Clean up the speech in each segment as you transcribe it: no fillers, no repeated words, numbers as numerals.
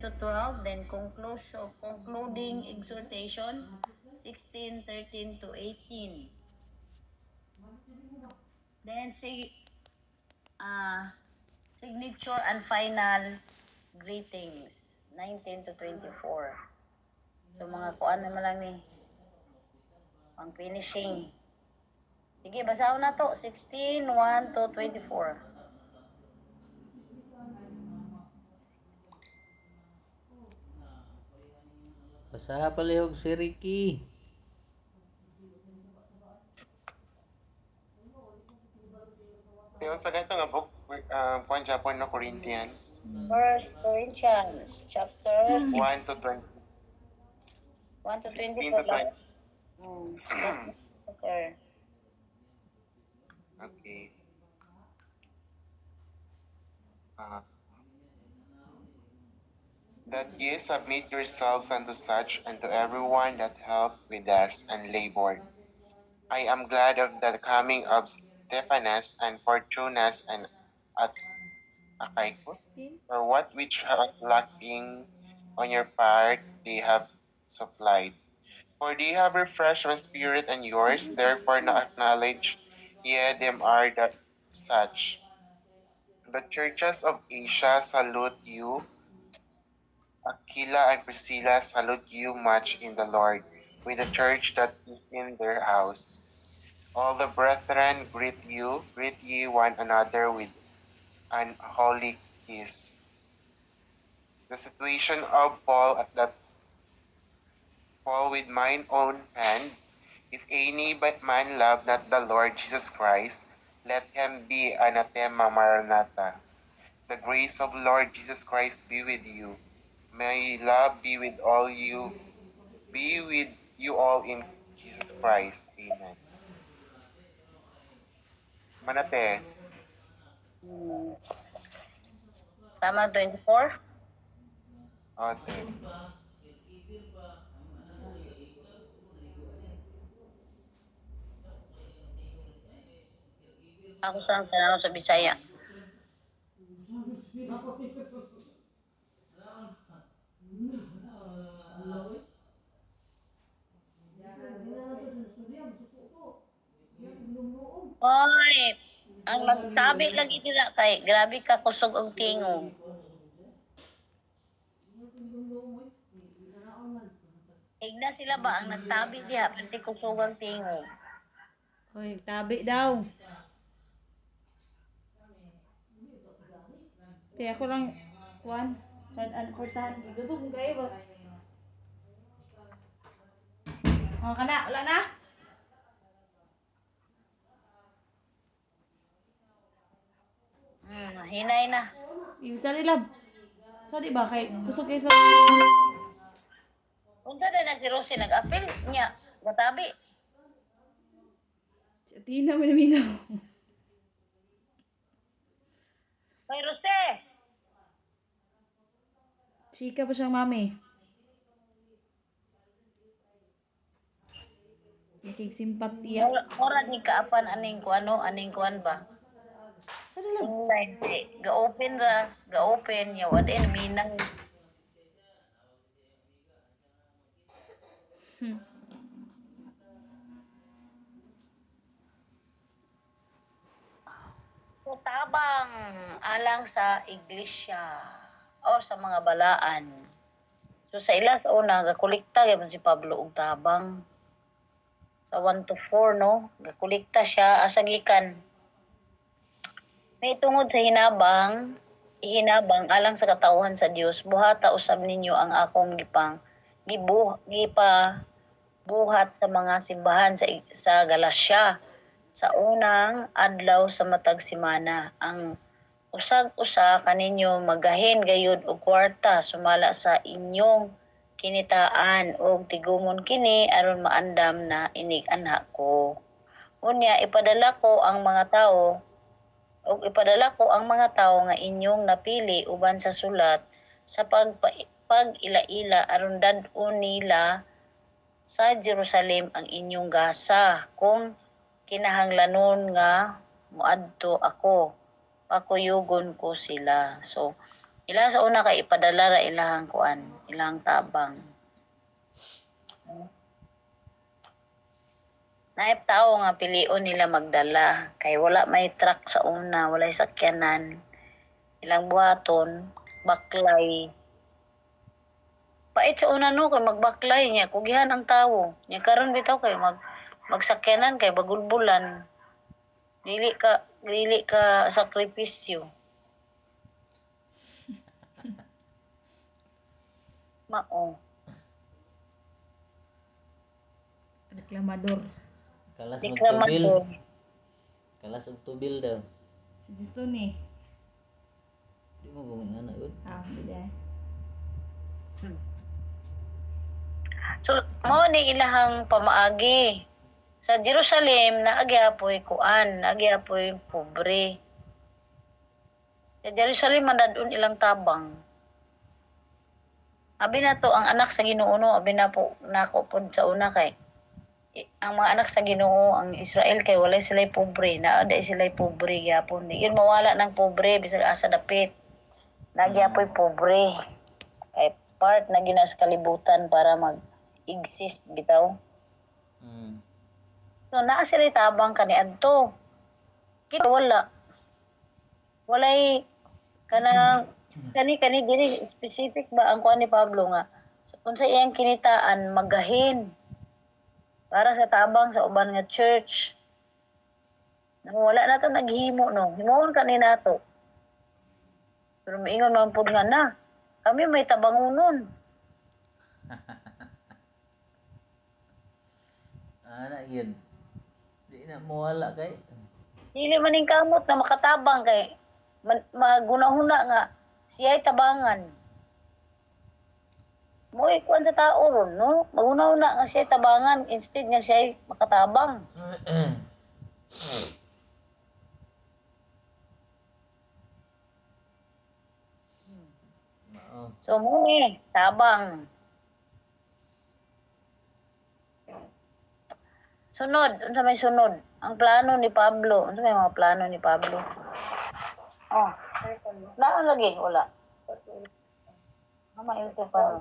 to 12, then concluding exhortation, 16, 13 to 18. Then signature and final greetings, 19 to 24. So mga kuan naman lang ni pang finishing. Sige, basahin na to. 16, 1 to 24. Basaha palihog si Ricky. Tiyon sa ganito nga book, kuan Japon no Corinthians 1 Corinthians, chapter 1 to 6, 20, 1 to 16 24. to 20. Yes, sir. Okay. Uh, that ye submit yourselves unto such and to everyone that help with us and labored. I am glad of the coming of Stephanas and Fortunas and Achaicus, for what which was lacking on your part they have supplied. For they have refreshed my spirit and yours, therefore now acknowledge ye them are the such. The churches of Asia salute you. Aquila and Priscilla salute you much in the Lord, with the church that is in their house. All the brethren greet ye one another with an holy kiss. The situation of Paul with mine own hand, if any but man love not the Lord Jesus Christ, let him be anathema maranatha. The grace of Lord Jesus Christ be with you. May love be with you all in Jesus Christ. Amen. Manate. Tama, 24? Ote. Ako sa tanong sa Bisaya. Oy, ang magtabi lagi dila kay grabe ka kusog og tingog. Igna sila ba ang nagtabi diha perti kusog ang tingog. Hoy, tabi daw. Kaya ako lang, kuan, sad an portahan. Gusto kong kayo ba? Oh, kana, wala na? Hinay na. Ibisa nila. Sa di ba? Kay, gusto kayo sa... Unsa na na si Rosie nag-apil niya, matabi. Tina mo naminaw. Kay Rosie, Chika pa siyang mami. Nakikisimpatiya. ora ni kaapan aning kuan ba? Sa di lang. Online ga-open niya wala na minang. Tabang alang sa iglesia o sa mga balaan. So sa ila sa una gakolekta gyud si Pablo og tabang. Sa 1 to 4 no, gakolekta siya asa gikan. May tungod sa ihinabang alang sa katauhan sa Dios, buhata usab ninyo ang akong gipa buhat sa mga simbahan sa Galacia. Sa unang adlaw sa matag semana, ang usag-usa kaninyo magahin gayud og kwarta sumala sa inyong kinitaan og tigumon kini aron maandam na inig anha ko. Unya ipadala ko ang mga tawo nga inyong napili uban sa sulat sa pag-ila-ila aron dad-on nila sa Jerusalem ang inyong gasa kung kinahanglanon nga muadto ako pakuyugon ko sila. So Ila sa una kay ipadala ra ilahang kuan, ilahang tabang. Naip tao nga pilion nila magdala kay wala may truck sa una, walay sakyanan. Ilang buhaton, baklay. Pait sa una no kay magbaklay niya kugihan ang tawo. Nya karon bitaw kay magsakyanan kay bagulbulan. Dili ka sakripisyo. Mao. Reklamador. Kalas Di og ka tubil. mag- Kalas og tubil daw. Si Justo ni. Di mo gumingana yun. Bida. So, mo ni ilahang pamaagi. Sa Jerusalem, naagyapoy kuan, naagyapoy pobre. Sa Jerusalem, manadun ilang tabang. Abi na to, ang anak sa Ginoo, no, abi na po, nako po sa una kay, ang mga anak sa Ginoo, ang Israel kay walay sila'y pobre, naada sila'y pobre, gyapon. Yun mawala ng pobre, bisag asa dapit. Nagyapoy pobre. Kay part na ginas kalibutan para mag-exist bitaw. Mm. So, naa sila tabang kaniadto. Kita wala. Walay kanang kani dili specific ba ang kuan ni Pablo nga unsa iyang kinitaan magahin para sa tabang sa uban nga church. Wala na to naghimo no. Himoon kanina to. Pero maingon man pud nga na. Kami may tabangunon. Ana yun. Di na mawala kay. Dili man ning kamot na makatabang kay magunahuna nga siya'y tabangan. Mo'y kuan sa tao ron, no? Magunahuna nga siya'y tabangan instead nga siya'y makatabang. Mao. So, muna tabang. Sunod, unsa may sunod? Ang plano ni Pablo. Unsa may mga plano ni Pablo? Oh, naan lagi? Wala. Mama, ito pa.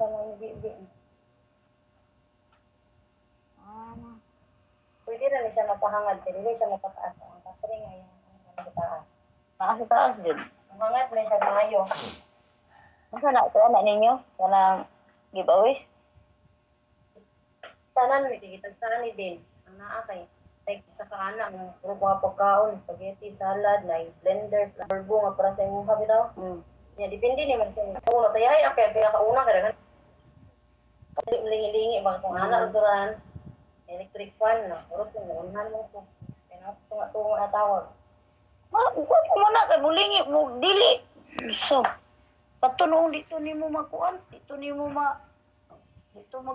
Pwede na siya mapahangad, pero hindi siya mapataas. Ang kapre nga yung sa taas. Sa taas din. Mangat na siya ngayo. Masa na ito, anak ninyo? Kanang giveaways? Tanan, may tigitagtaran ni din. Ang naa kay like sa kaana ng puro mga pagkaon, spaghetti, salad, na blender, burbo nga para sa imong habi daw. Ya, depende ni man kung uno tayo ay okay, pinakauna ka dagan. Lingi-lingi bang kung anak ron electric fan na, puro kung unahan mo ko. Kaya tunga-tunga na tawag. Kung mo na kay bulingi mo dili. So, patunong dito ni mo makuan, dito ni mo dito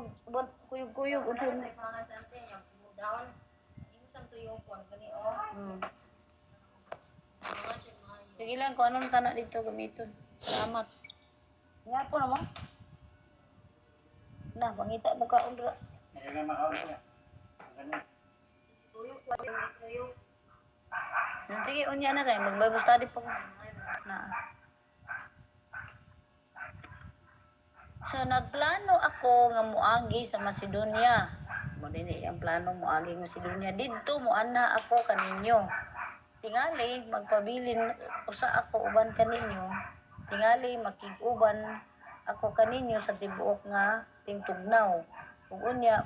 kuyog-kuyog unsa ni pangan sa atin yung down. Imusan to yung kon kani oh. Sige lang kung anong tanak dito gamiton. Salamat. Nga po naman. Na, pangita mo ka undra. Sige, unya na kayo. Mag-Bible study po. Na. So, nagplano ako nga muagi sa Macedonia. Mo din ang plano muagi Macedonia. Dito mo ana ako kaninyo. Tingali magpabilin usa ako uban kaninyo. Tingali makig-uban ako kaninyo sa tibuok nga tingtugnaw. Ug unya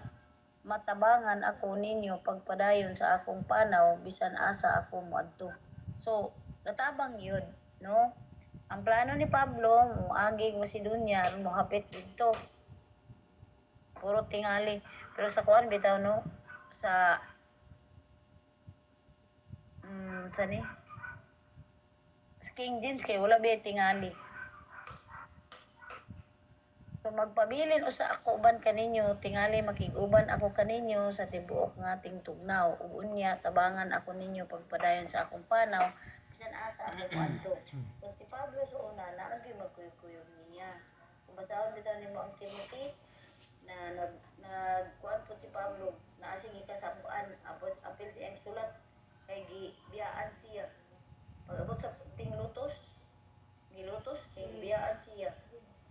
matabangan ako ninyo pagpadayon sa akong panaw bisan asa ako moadto. So, katabang yun, no? Ang plano ni Pablo, muaging Macedonia, mohapit dito. Puro tingali. Pero sa kuan bitaw no, sa sani? Sa King James kay wala ba tingali. So magpabilin usa ako uban kaninyo, tingali makig-uban ako kaninyo sa tibuok nga tingtugnaw. Ug unya tabangan ako ninyo pagpadayon sa akong panaw bisan asa ako moadto. Kung si Pablo sa una na magkuyog-kuyog niya. Kung basahon bitaw nimo ang Timothy na nagkuan po si Pablo na asing ikasabuan apil siyang sulat kay gibiyaan siya. Pag abot sa tinglutos, gilutos kay gibiyaan siya.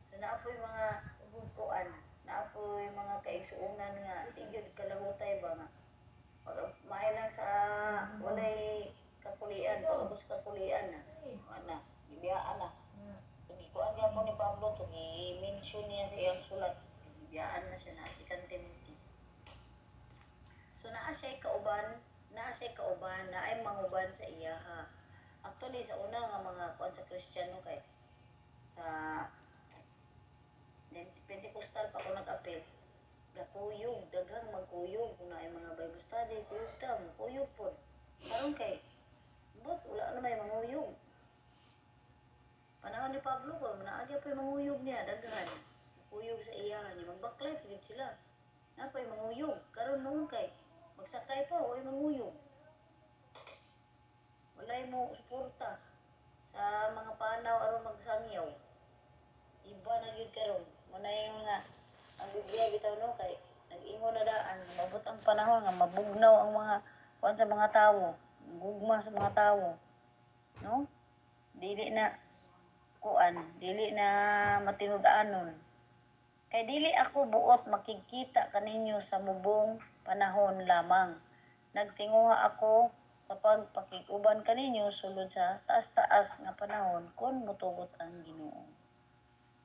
So naapoy mga kuan, naapoy mga kaigsuonan nga tigid kalahutay ba nga pag maay lang sa walay kakulian, pagabot sa kakulian na ana gibiyaan na. Gikuan gyapon ni Pablo to gi-mention niya sa iyang sulat. Gibiyaan na siya na si Timothy. So naa siya kauban na ay manguban sa iya ha. Actually sa una nga mga kuan sa Kristiyano kay sa Pentecostal pa ko nag-apil. Gakuyog, daghang magkuyog kung na ay mga Bible study, kuyog ta, kuyog po. Karon kay wala na may manguyog. Panahon ni Pablo ko, naagya pa yung manguyog niya, daghan. Kuyog sa iya, ni magbaklay pagid sila. Na pa yung manguyog. Karon noon kay magsakay pa, way manguyog. Walay mo suporta sa mga panaw aron magsangyaw. Iba na gyud karon. Muna yung nga ang Biblia bitaw no kay nag-ingon na daan mabot ang panahon nga mabugnaw ang mga kuan sa mga tawo, gugma sa mga tawo. No? Dili na matinud-anon. Kay dili ako buot makikita kaninyo sa mubong panahon lamang. Nagtinguha ako sa pagpakiguban kaninyo sulod sa taas-taas nga panahon kung mutugot ang Ginoo.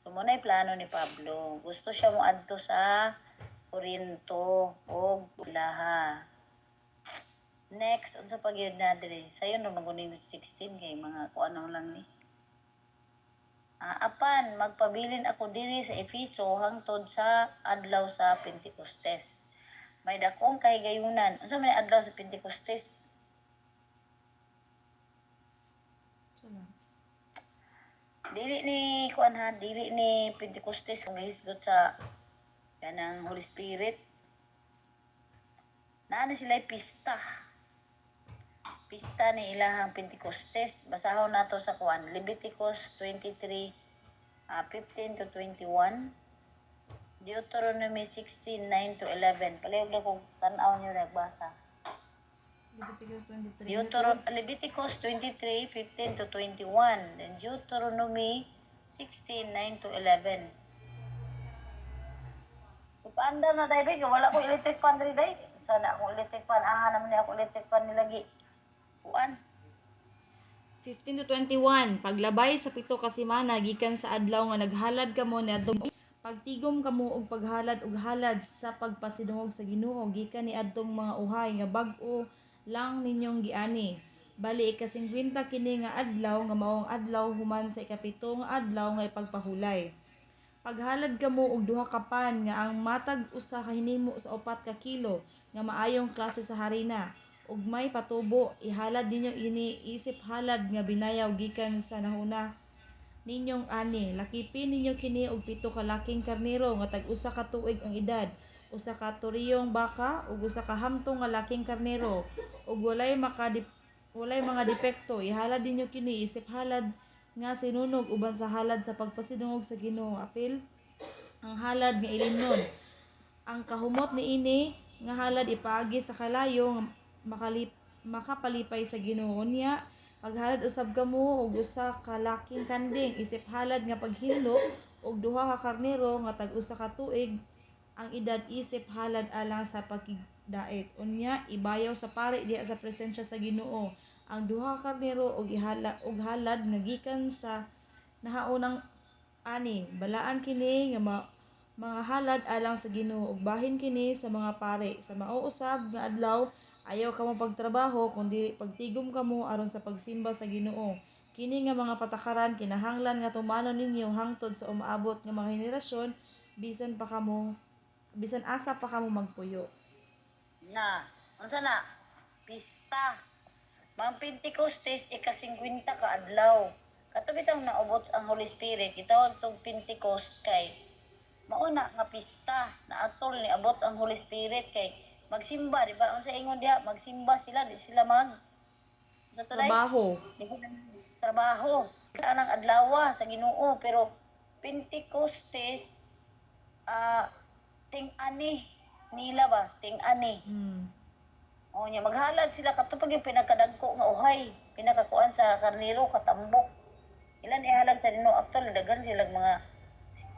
So muna'y plano ni Pablo. Gusto siya moadto sa Corinto o Laha. Next, unsa pagyud na diri? Sayon no maguning 16 kay mga kuan lang ni. Apan magpabilin ako diri sa Efeso hangtod sa adlaw sa Pentecostes. May dakong kahigayunan. Unsa man adlaw sa Pentecostes? Dili ni Pentecostes kung gihisgot sa kanang Holy Spirit. Naana sila pista. Pista ni ilahang Pentecostes. Basahon nato sa kuan Leviticus 23 15 to 21. Deuteronomy 16:9 to 11. Palihog na kung tan-aw niyo nagbasa. Leviticus 23, 15 to 21. Then Deuteronomy 16:9 to 11. Ipaanda na dahil ba? Wala ko electric fan rin dahil. Sana akong electric fan. Naman niya ako electric fan nilagi. Kuan. 15 to 21. Paglabay sa pito ka semana gikan sa adlaw nga naghalad kamo niadtong pagtigom kamo og paghalad og halad sa pagpasidungog sa Ginoo gikan ni adtong mga uhay nga bag-o lang ninyong giani. Bali ika-50 kini nga adlaw nga maong adlaw human sa ikapito nga adlaw nga ipagpahulay. Paghalad kamo og duha ka pan nga ang matag usa ka hinimo sa 4 ka kilo nga maayong klase sa harina ug may patubo ihalad ninyo ini isip halad nga binayaw gikan sa nahuna ninyong ani. Lakipin ninyo kini og 7 ka laking karnero nga tag usa ka tuig ang edad, usa ka turiyong baka ug usa ka hamtong nga laking karnero ug walay mga depekto. Ihalad ninyo kini isip halad nga sinunog uban sa halad sa pagpasidungog sa Ginoo. Apil ang halad nga ilimnon. Ang kahumot niini nga halad ipaagi sa kalayo nga makapalipay sa Ginoo niya. Paghalad usab kamo og usa ka laking kanding isip halad nga paghinlo og duha ka karnero nga tag usa ka tuig ang edad isip halad alang sa pagdait. Unya ibayaw sa pari diha sa presensya sa Ginoo ang duha ka karnero og halad nga gikan sa nahaunang ani. Balaan kini nga mga halad alang sa Ginoo ug bahin kini sa mga pari. Sa mao usab nga adlaw ayaw kamo pagtrabaho kundi pagtigom kamo aron sa pagsimba sa Ginoo. Kini nga mga patakaran kinahanglan nga tumanon ninyo hangtod sa umaabot nga mga henerasyon bisan asa pa kamo magpuyo. Unsa na? Pista. Mga Pentecostes ika-50 ka adlaw. Kato bitaw naubot ang Holy Spirit, gitawag tong Pentecost kay mauna nga pista na atol ni abot ang Holy Spirit kay magsimba, di ba? Unsa ingon diha, magsimba sila, di sila sa Trabaho. Trabaho. Saan ang adlaw sa Ginoo pero Pentecostes ting-ani nila ba? Ting-ani. O nya maghalad sila katupag yung pinakadagko nga uhay, pinakakuan sa karnero katambok. Ilan ihalag sa Ginoo actually daghan sila mga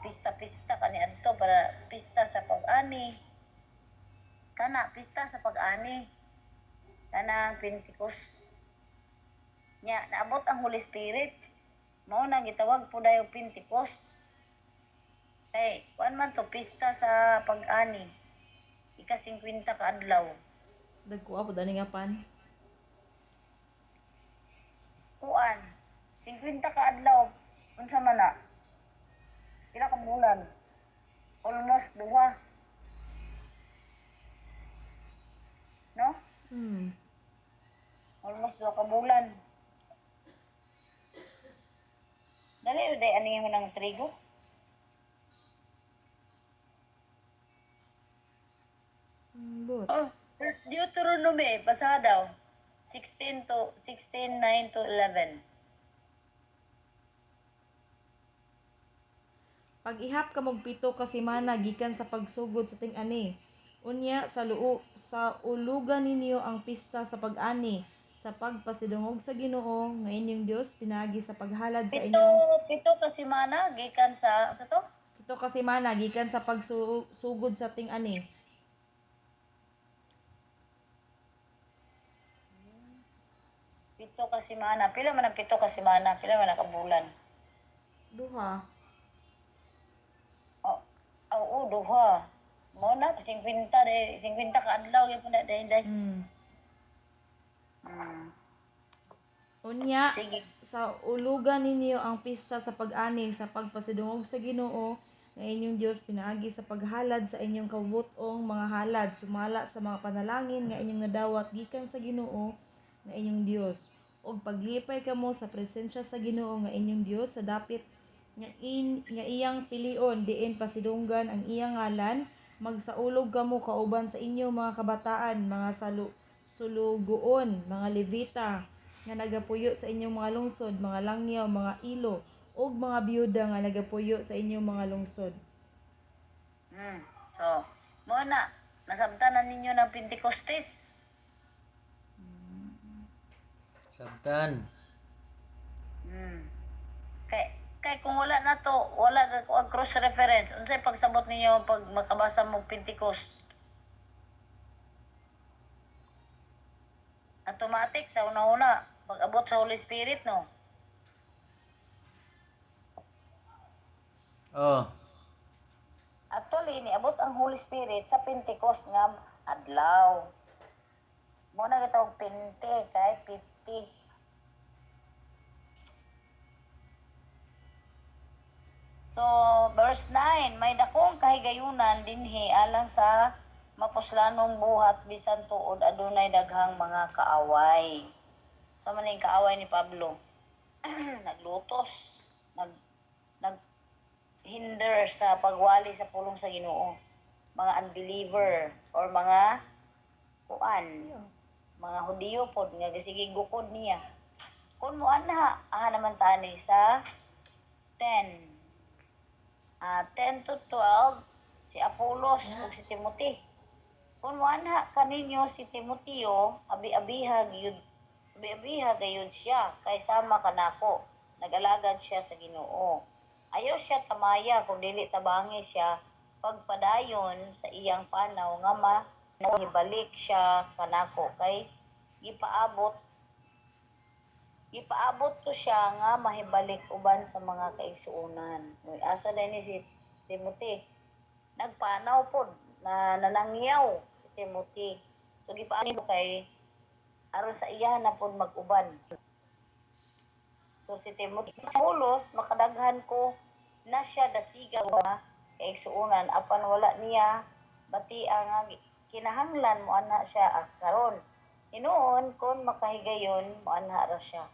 pista-pista kani adto para pista sa pag-ani. Kana pista sa pag-ani. Kanang Pentecost. Nya naabot ang Holy Spirit. Mao na gitawag po dayo Pentecost. Hey, kuan man to pista sa pag-ani. Ika-50 ka adlaw. Dagko po dani nga pan. Kuan, 50 ka adlaw. Unsa man na? Pila ka bulan? Almost duha. No? Almost duha ka bulan. Dali uday ani mo ng trigo? But, Oh, Deuteronomy, basa daw. 9 to 11. pag ihap ka mog pito ka semana gikan sa pagsugod sa ting-ani. Unya sa ulugan ninyo ang pista sa pag-ani sa pagpasidungog sa Ginoo nga inyong Dios pinaagi sa paghalad sa Pito, inyong pito ka semana, gikan sa to? pito ka semana gikan sa pagsugod sa ting-ani. Pito ka semana. Pila man ang pito ka semana? Pila man ang kabulan? Duha. Oh, oo, duha. Mo na, 50 ka adlaw, yun po na, dahin. Unya Sige. sa ulugan ninyo ang pista sa pag-ani sa pagpasidungog sa Ginoo nga inyong Dios pinaagi sa paghalad sa inyong kabutong mga halad sumala sa mga panalangin nga inyong nadawat gikan sa Ginoo nga inyong Dios ug paglipay kamo sa presensya sa Ginoo nga inyong Dios sa dapit nga iyang pilion diin pasidunggan ang iyang ngalan magsaulog kamo kauban sa inyong mga kabataan mga sulugoon mga levita nga nagapuyo sa inyong mga lungsod mga langyaw mga ilo ug mga biyuda nga nagapuyo sa inyong mga lungsod. So, mo na, nasabtanan ninyo ng Pentecostes. Sabtan. Kay kung wala na to, wala ka ang cross reference. Unsay pagsabot ninyo pag makabasa mo Pentecost? Automatic sa una-una, pag abot sa Holy Spirit, no? Oh. Actually, niabot ang Holy Spirit sa Pentecost nga adlaw. Mo na gitawag Pente kay 50. So, verse 9, may dakong kahigayunan dinhi alang sa mapuslanong buhat bisan tuod adunay daghang mga kaaway. Sa maning kaaway ni Pablo, naglutos, nag hinder sa pagwali sa pulong sa Ginoo. Mga unbeliever or mga mga Hudiyo pod nga sige gukod niya. Kun mo ana naman tani sa 10 10 to 12 si Apolos ug si Timothy. Kung wanha kaninyo si Timoteo, abi-abiha gayud siya kay sama kanako. Nag-alagad siya sa Ginoo. Ayaw siya tamaya kung dili tabangi siya pagpadayon sa iyang panaw nga mahibalik siya kanako kay gipaabot ko siya nga mahibalik uban sa mga kaigsuonan. Asa din ni si Timothy. Nagpanaw pod na nanangyaw si Timothy. So gipaano kay aron sa iya na pod mag-uban. So si Timothy Paulos makadaghan ko na siya dasiga nga kaigsuonan apan wala niya batia nga kinahanglan mo ana siya karon. Hinuon kon makahigayon mo ana ra siya.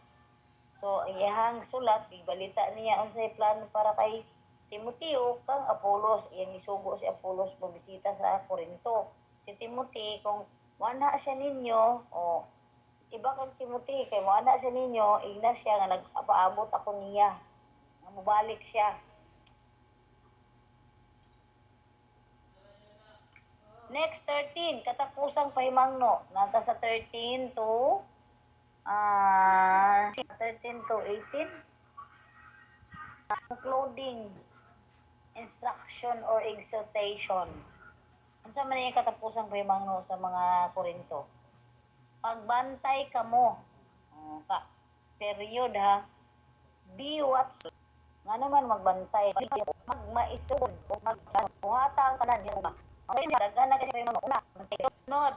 So, iyahang sulat, ibalita niya unsay plano para kay Timoteo kang Apolos. Iyang isugo si Apolos magbisita sa Corinto. Si Timothy, kung wala siya ninyo, iba kang Timothy, kay wala siya ninyo, igna siya nga nag-apaabot ako niya. Mabalik siya. Next, 13. Katapusang pahimangno. Nata sa 13 to 18. Concluding instruction or exhortation. Unsa man yung katapusan pa yung sa mga Korinto? Pagbantay kamo. Period ha. Be watchful. Nga naman magbantay. Magmaison. Buhata ang tanan. Dagan na kasi mga una. Sunod.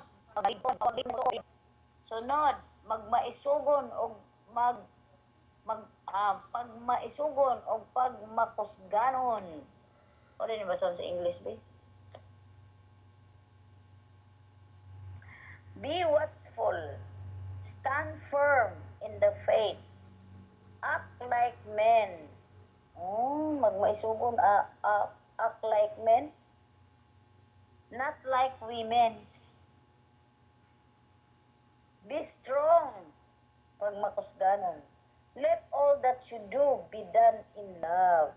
Sunod. Magmaisugon o pagmaisugon o pagmakusganon. O rin ba sa English ba? Be watchful. Stand firm in the faith. Act like men. Magmaisugon, act like men. Not like women. Be strong. Pagmakusganon. Let all that you do be done in love.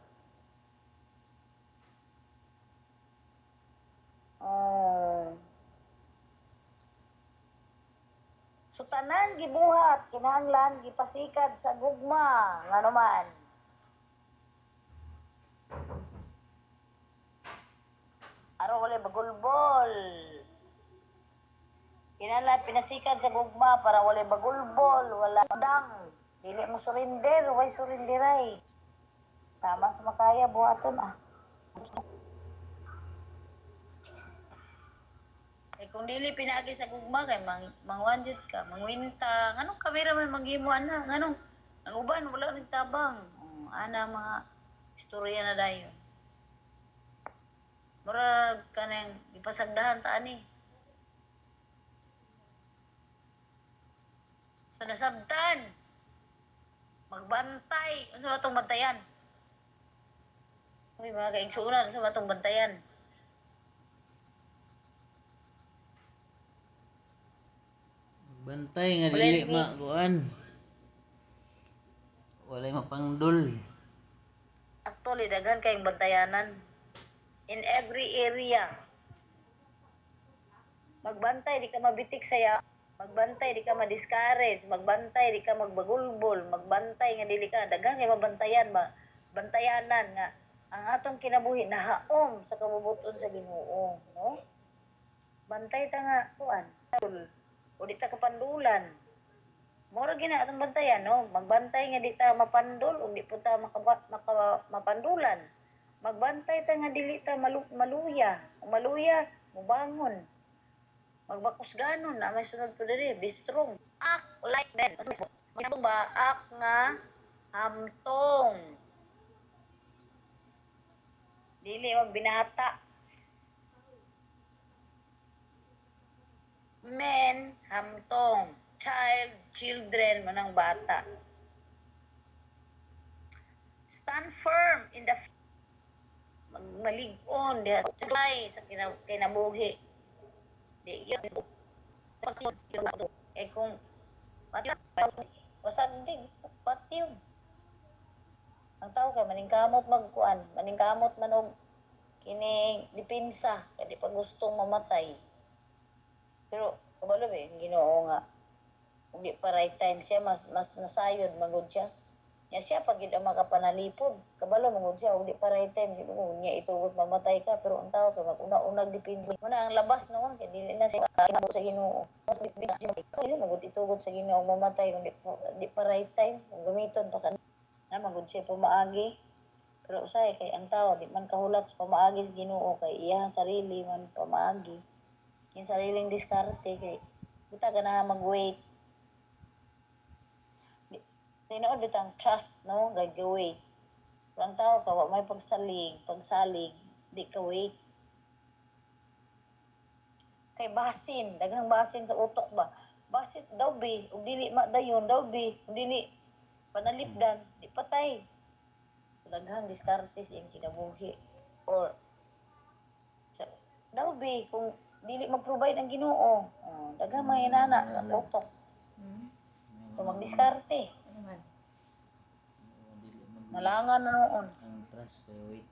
So tanan gibuhat kinahanglan gipasikad sa gugma ngano man. Araw wala bagulbol. Kinahanglan pinasikad sa gugma para wala bagulbol, wala dang. Dili mo surrender, why surrenderay? Tama sa makaya buhaton kung dili pinaagi sa gugma kay mangwanjud ka, mangwinta, nganong kamera man maghimo ana, nganong ang uban wala nagtabang. Ana mga istorya na dayon. Murag kanang ipasagdahan ta ani. So nasabtan. Magbantay. Unsa ba tong bantayan? Uy, mga kaigsuunan, unsa ba tong bantayan? Bantay nga dili makuan. Walay mapangdol. Actually, daghan kayong bantayanan. In every area. Magbantay, di ka mabitik saya. Magbantay, di ka ma-discourage. Magbantay, di ka magbagulbol. Magbantay nga dili ka. Daghan kay mabantayan ba? Bantayanan nga. Ang atong kinabuhi nahaom sa kabubuton sa Ginoo, no? Bantay ta nga kuan. O di ta kapandulan. Mura gina atong bantayan, no? Magbantay nga di ta mapandol o di po ta mapandulan. Magbantay ta nga dili ta maluya. O maluya, mubangon. Magbakusganon na may sunod po diri. Be strong. Act like men. Magandang ba? Act nga hamtong. Dili mag binata. Men, hamtong. Child, children, manang bata. Stand firm in the magmalig-on diha sa kinabuhi. Di yun. Kung pasagdig, patiw. Ang tao kay maningkamot magkuan, maningkamot manog kini depensa, kaya di pa gustong mamatay. Pero kabalo ba, Ginoo nga hindi pa right time siya, mas nasayod magud siya. Nya siya pag gid ang makapanalipod, kabalo magud siya, hindi pa right time, Ginoo niya itugot mamatay ka, pero ang tao kay mag-una-unag depende. Muna ang labas naman kay dili na siya kaabot sa Ginoo. Dili magud itugot sa Ginoo mamatay kung di pa right time, kung gamiton pa kan na magud siya pumaagi. Pero usay kay ang tao di man kahulat sa pamaagi sa Ginoo kay iyang sarili man pamaagi. Yung sariling diskarte kay buta ka na mag-wait. Tinuod bitang trust, no? Gag-wait. Pero ang tao ka, may pagsalig, di ka wait. Kay basin, daghang basin sa utok ba? Basin daw bi, ug dili dayon daw bi, ug dili panalipdan, di patay. Daghang diskarte sa iyang kinabuhi. Or daw bi, kung dili mag-provide ang Ginoo, daghang mga inana sa utok. So magdiskarte. Ano man? Nalangan na noon. Ang trust kay wait.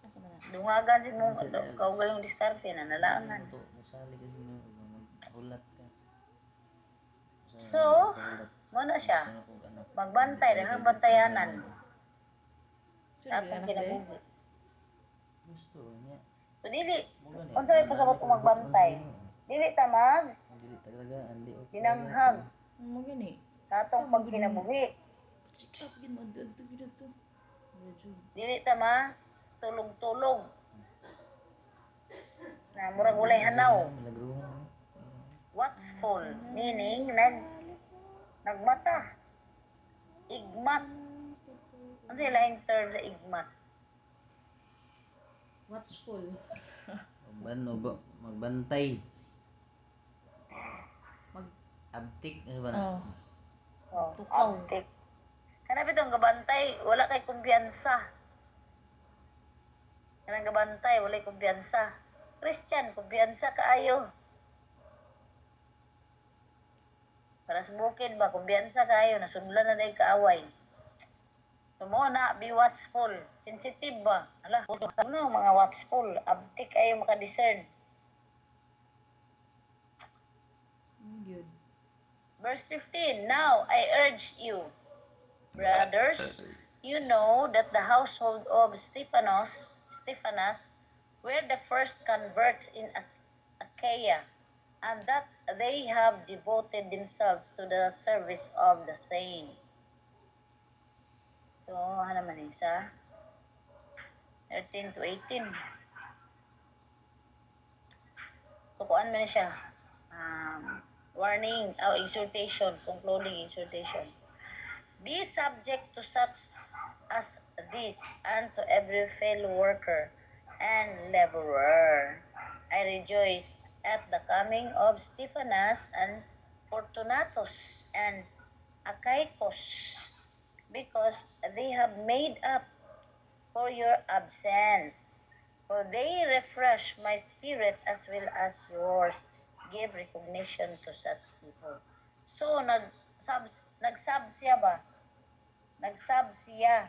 Asa man na? Dungagan si mo kaugaling diskarte na nalangan. To masali kasi no magulat ka. So, mo na siya. Magbantay, daghang bantayanan. Gusto na Atong anak day. kinabuhi. Gusto niya. So dili Mo gani. unsa may pasabot ko magbantay. Dili ta Dili talaga andi okay. dinanghag Mo gani. katong pagkinabuhi. Check up gid mo adto gid to. Medyo Dili ta tulog-tulog. Na murag walay hanaw. Milagruhan. Watchful meaning nagmata. Igmat. Ano yung laing term sa igmat? watchful. Magbantay. Mag Abtik ano ba na? oh, Oh, Tukaw. optic. Kanang bitong gabantay, wala kay kumbiyansa. Kanang gabantay, wala kay kumbiyansa. Christian, kumbiyansa kaayo. Para sa bukid ba, kumbiyansa kaayo, nasudlan na dahil kaaway. Tumo na, be watchful. Sensitive ba? Ala, ano mga watchful? Abtik kayo makadiscern. Good. Verse 15, now I urge you, brothers, you know that the household of Stephanas were the first converts in Achaia, and that they have devoted themselves to the service of the saints. So, ano man isa? 13 to 18. So, kuan man siya? Warning, exhortation, concluding exhortation. Be subject to such as this, and to every fellow worker and laborer. I rejoice at the coming of Stephanas and Fortunatus and Achaicus, because they have made up for your absence. For they refresh my spirit as well as yours. Give recognition to such people. So, nagsab siya ba? Nagsab siya.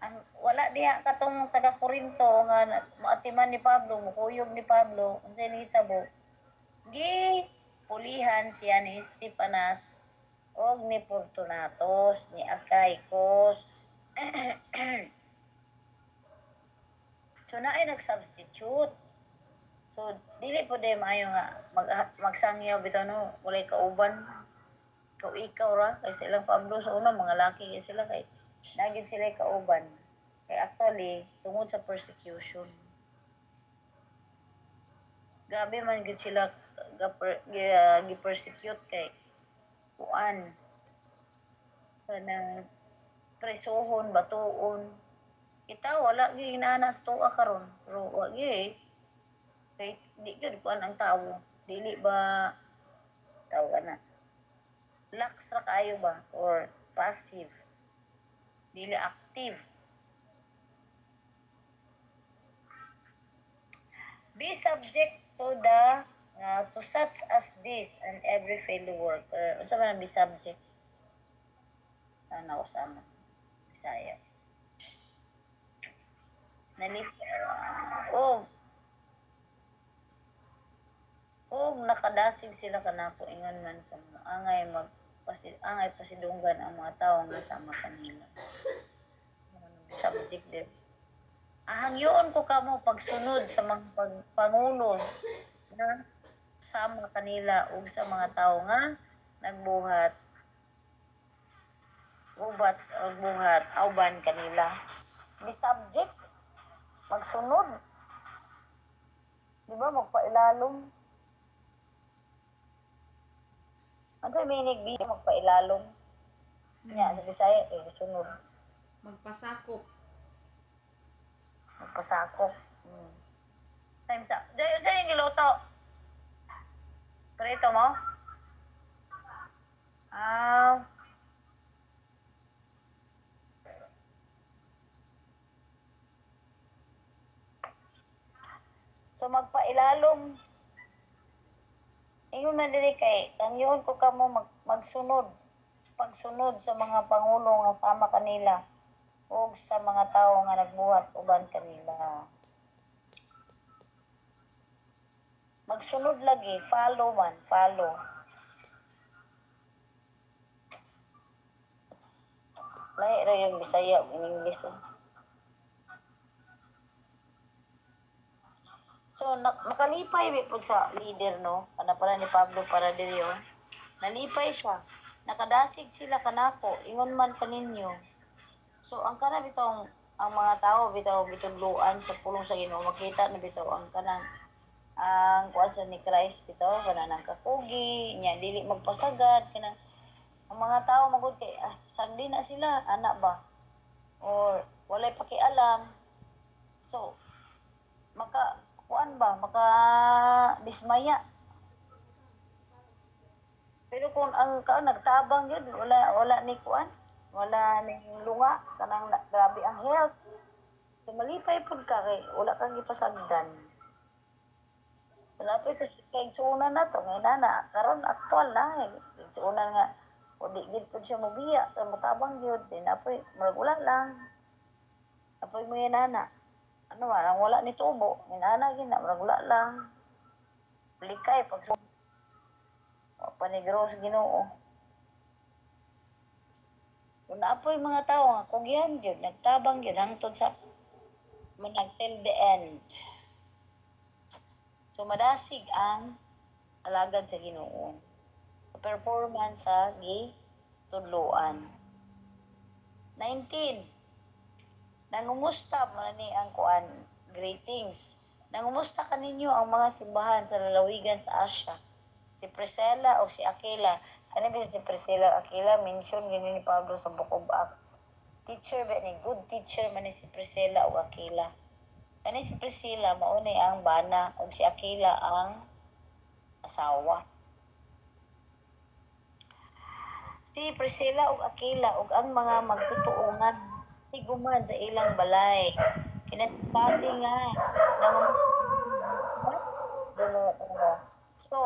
Ang wala diha katong taga Corinto nga maatiman ni Pablo, mukuyog ni Pablo, unsay nahitabo? Gi pulihan siya ni Stephanas og ni Fortunatus, ni Achaicus. So naay nag-substitute. So dili po day maayo nga magsangyaw bitaw no, walay kauban. Ikaw ra kay silang Pablo sa una mga laki kay sila kay nagid sila kauban. Kay actually tungod sa persecution. Grabe man gid sila gi-persecute kay kuan kanang presohon, batuon. Kita wala gi inanas tuwa karon, pero wa gi kay di gyud kuan ang tawo. Dili ba tawo kana? Lax ra kayo ba or passive? Dili active. Be subject to such as this and every fellow worker. Unsa man be subject? Sana Bisaya. Og nakadasig sila kanako ingon man kamo angay pasidunggan ang mga tawo nga sama kanila. Subject din. Ahangyoon ko kamo pagsunod sa mga pangulo na sama kanila ug sa mga tawo nga nagbuhat buhat auban kanila. Be subject, magsunod. Di ba magpailalom? Ano minig bi magpailalom? Nya sa Bisaya sunod. Magpasakop. Magpasakop. Time sa. Diyan yung giluto. Prito mo? So magpailalom. Ingon man diri kay ang yun ko kamo magsunod. Pagsunod sa mga pangulo nga sama kanila o sa mga tao nga nagbuhat uban kanila. Magsunod lagi, follow. Lahi ra yung Bisaya ug English. So, makalipay po sa leader, no? Kana pala ni Pablo Paradillo. Nalipay siya. Nakadasig sila kanako. Ingon man kaninyo. So, ang kana bitaw, ang mga tao bitaw bitudluan sa pulong sa Ginoo. Makita na bitaw ang kanang ang kuasa ni Christ bitaw kanang kakugi, nya dili magpasagad kanang ang mga tao magud kay sagdi na sila, anak ba? Or walay pakialam. So, maka kuan ba maka dismaya pero kung ang ka nagtabang yun wala ni kuan wala ni lunga kanang grabe ang health so malipay pud ka kay wala kang gipasagdan wala pa kay sunan na to ngay nana karon aktual na sunan nga o di gid pud siya mobiya kay motabang gyud din apoy murag wala lang apoy mo yan nana ano ba, nang wala ni tubo, minana gina, wala lang. Likay, pag panigro sa Ginoo. Kung naapoy mga tao, nga kugyan yun, nagtabang yun, hangtod sa till the end. So, madasig ang alagad sa Ginoo. Sa performance sa gitudloan. 19. Nangumusta man ni ang kuan greetings. Nangumusta kaninyo ang mga simbahan sa lalawigan sa Asia. Si Priscilla o si Aquila. Kani ba si Priscilla Aquila mention gini ni Pablo sa Book of Acts. Teacher ba ni good teacher man ni si Priscilla o Aquila. Kani si Priscilla mao ni ang bana ug si Aquila ang asawa. Si Priscilla ug Aquila ug ang mga magtutuongan tiguman sa ilang balay. Kinatasi nga. So,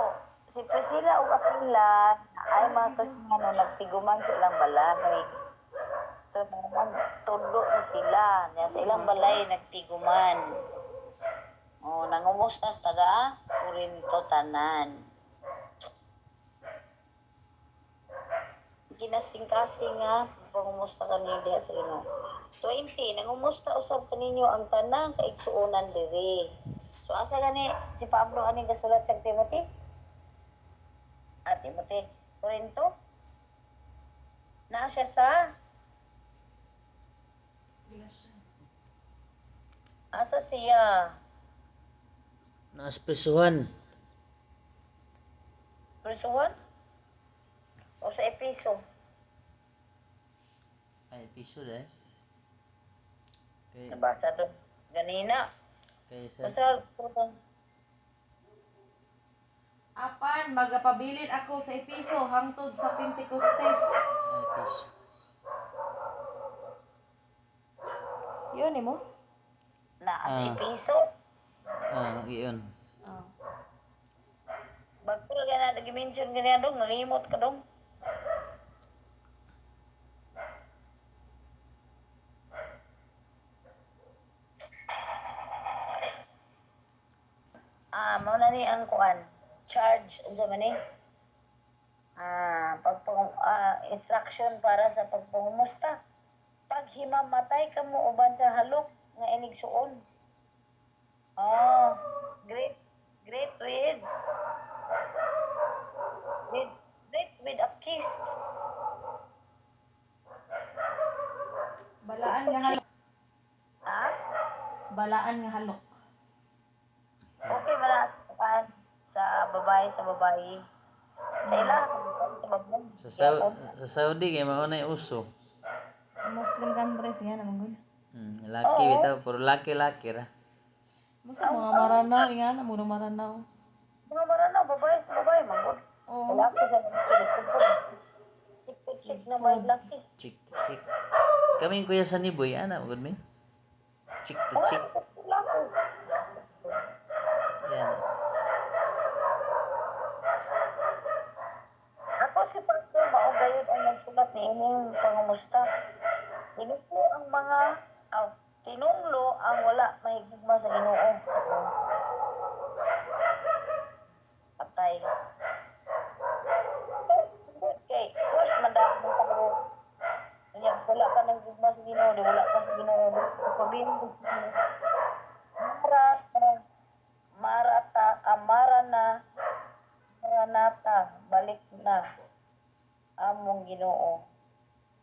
si Priscilla ug Aquila ay mga Kristiyano nagtiguman sa ilang balay. So, tudlo na sila. Sa ilang balay nagtiguman. O, nangumusta sa taga Corinto tanan. Kinasing-kasing nga pangumusta kanino diha sa Ginoo. 20 nangumusta usab kaninyo ang tanang kaigsuonan diri. So asa gani si Pablo ani gasulat sa Timothy? Timothy, Corinto? Naa siya sa asa siya? Naaspesuhan. Prisuhan? O sa Episo? Ay, episode eh. Kay, Nabasa to ganina. kay sa... Basta Apan, magapabilin ako sa Episo hangtod sa Pentecostes. Yun mo? naa sa Ah. Episo. Iyon. Oh. Bagto ka na nag-mention ganyan dong, nalimot ka dong. Mao na ni ang kuan. Charge unsa man ni? Instruction para sa pagpangumusta. Pag himamatay ka mo uban sa halok nga inigsuon. Great with a kiss. Balaan nga halok. Ha? Balaan nga halok. Okay ba na sa babae? Sa ilang sa babae. Sa Saudi, kay maunay uso. Muslim countries nga naman gud. Laki bitaw, puro laki-laki ra. Musa mga maranaw, nga na muna maranaw. Mga maranaw, babae sa babae, manggod. Oo. Laki sa babae. Chik na may laki. Chick to chick. Kaming kuya sa Niboy, ana, magod mi? Chick to chick. Laki. Yan. Ako si Pastor Maugayod ang nagsulat ni ining pangumusta. Tinunglo ang mga tinunglo ang wala mahigugma sa Ginoo. Patay. Okay, first madami ka bro. Wala ka ugma sa Ginoo, di wala ka sa Ginoo. Pabiling ko sa Ginoo. Marata, marata, maranata, balik na among Ginoo.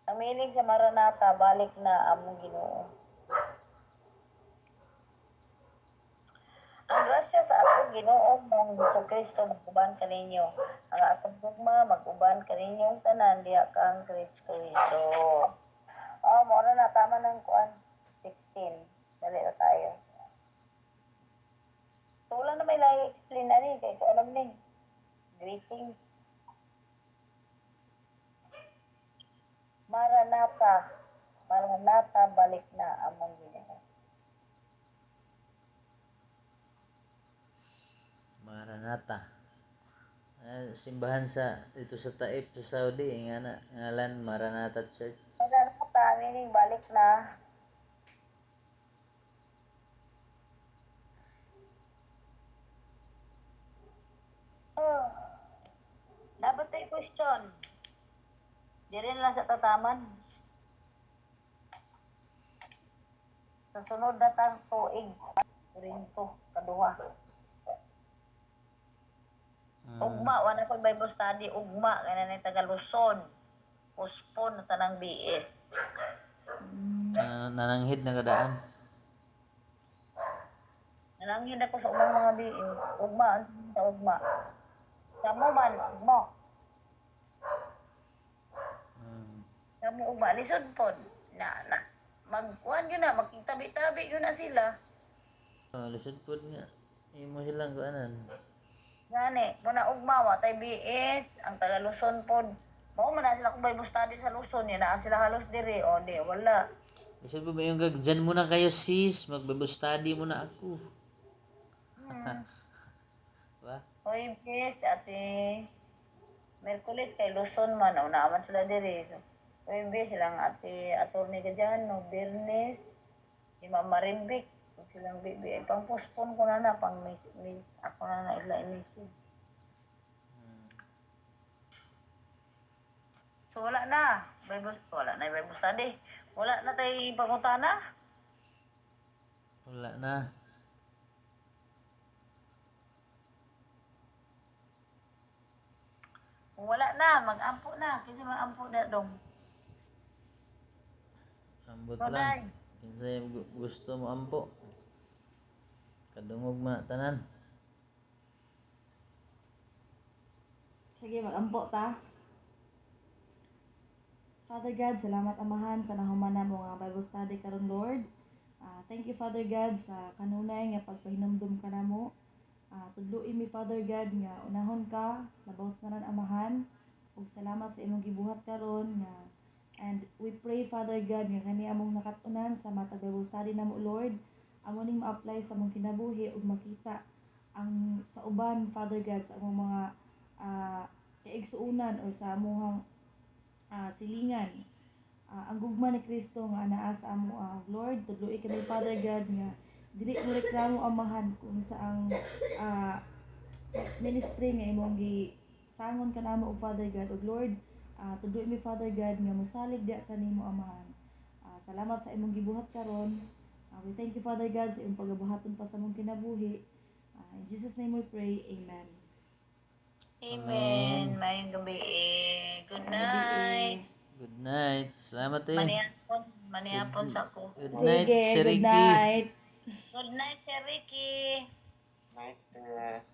Amilig sa Maranata, balik na among Ginoo. Ang grasya sa atong Ginoo mong Kristo mag-uban kaninyo. Ang atong gugma mag-uban kaninyong tanan diha kang Kristo Hesus. Mo na tama ng kuan 16. Dali na tayo. So, wala na may lang explain na ni kay ko alam ni. Greetings. Maranata. Maranata, balik na among Ginoo. Maranata. Simbahan sa ito sa Taif sa Saudi nga na ngalan Maranatha Church. Maranata, meaning balik na. Dapat tayo question. Di rin lang sa tataman. Sa sunod na tang tuig, Korinto, kaduha. Ugma, wala pag Bible study, ugma, kaya na Tagaluson. Postpone na tanang BS. Nananghid na kadaan. Nalangin ako sa umang mga BS. Ugma, sa ugma. Kamu man, ugma. Kamu ugma, lisod po. Magkuhan yun na, magkitabi-tabi yun na sila. Lisod po nga. Imo silang kuanan. Gani, muna ugma, watay BS, ang taga Luzon po. Mao man na sila kung Bible study sa Luzon, yan na sila halos diri, o di, wala. Lisod po ba yung dyan muna kayo sis, mag-Bible study muna ako. Ba? Hoy, BS, ate, Merkulis kay Luzon man, o naaman sila diri. So, hoy, BS, silang ate, attorney ka dyan, no, Bernes, di Marimbik, kung silang bibi, pang postpone ko na na, pang miss, ako na na ila i-message. So, wala na. Wala na yung Bible study. Wala na tayo pangutana. Wala na. Kung wala na, mag-ampo na. Kasi mag-ampo na dong. Ambot Wala. lang. Kinsay gusto mo ampo. Kadungog man tanan. Sige, mag-ampo ta. Father God, salamat Amahan sa nahumana mo nga Bible study karon Lord. Thank you Father God sa kanunay nga pagpahinumdum ka namo. Tudluin mi Father God nga unahon ka, labaws na ran Amahan. Ug salamat sa imong gibuhat karon nga and we pray Father God nga kani among nakatunan sa mata Bible study namo Lord. Amo ning ma-apply sa among kinabuhi ug makita ang sa uban Father God sa among mga kaigsuunan or sa among silingan. Ang gugma ni Kristo nga anaa sa amo Lord, tudloi kami Father God nga dili mo reklamo Amahan kung sa ang ministry nga imong gisangon kanamo og Father God ug Lord, tudloi mi Father God nga mosalig diha kanimo Amahan. Salamat sa imong gibuhat karon. We thank you Father God sa imong pagabuhaton pa sa among kinabuhi. In Jesus name we pray. Amen. Amen. Mayong gabi. Good night. Good night. Salamat Manihapon sa ako. Good night, Sige, Sir good Ricky. night. Good night, Sir Ricky. Night.